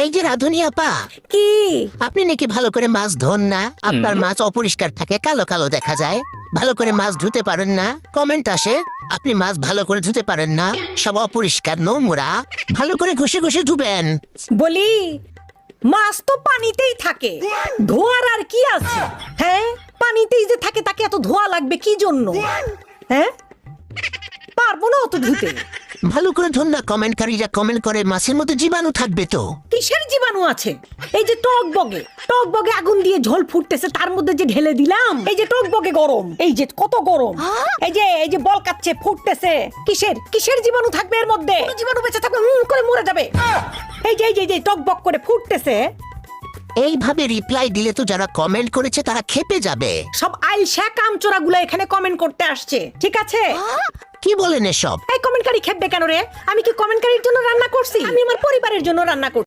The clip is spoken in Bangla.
এই যে রাধুনি আপা, কি আপনি নাকি ভালো করে মাছ ধোন না? আপনার মাছ অপরিষ্কার থাকে, কালো কালো দেখা যায়। ভালো করে মাছ ধুতে পারেন না? কমেন্ট আসে আপনি মাছ ভালো করে ধুতে পারেন না, সব অপরিষ্কার নোংরা। ভালো করে ঘষে ঘষে ধুবেন। বলি, মাছ তো পানিতেই থাকে, ধোয়ার আর কি আছে? হ্যাঁ, পানিতেই যে থাকে তাকে এত ধোয়া লাগবে কি জন্য? হ্যাঁ, পারবো না অত ধুতে। ভালো করে ধুন না। কমেন্টকারীরা কমেন্ট করে মাছের মধ্যে জীবাণু থাকবে তো। কিসের জীবাণু আছে? এই যে টক বগে আগুন দিয়ে ঝোল ফুটতেছে, তার মধ্যে যে ঢেলে দিলাম, এই যে টক বগে গরম, এই যে কত গরম, এই যে বল কাচ্ছে ফুটতেছে, কিসের জীবাণু থাকবে এর মধ্যে? কোনো জীবাণু বেঁচে থাকবে করে মরে যাবে। এই যে টক বক করে ফুটতেছে। এইভাবে রিপ্লাই দিলে তো যারা কমেন্ট করেছে তারা খেপে যাবে। সব আইলশা কামচোরা গুলা এখানে কমেন্ট করতে আসছে, ঠিক আছে? কি বলেন এসব? এই কমেন্টকারী খেপবে কেন রে? আমি কি কমেন্টকারীর জন্য রান্না করছি? আমি আমার পরিবারের জন্য রান্না করছি।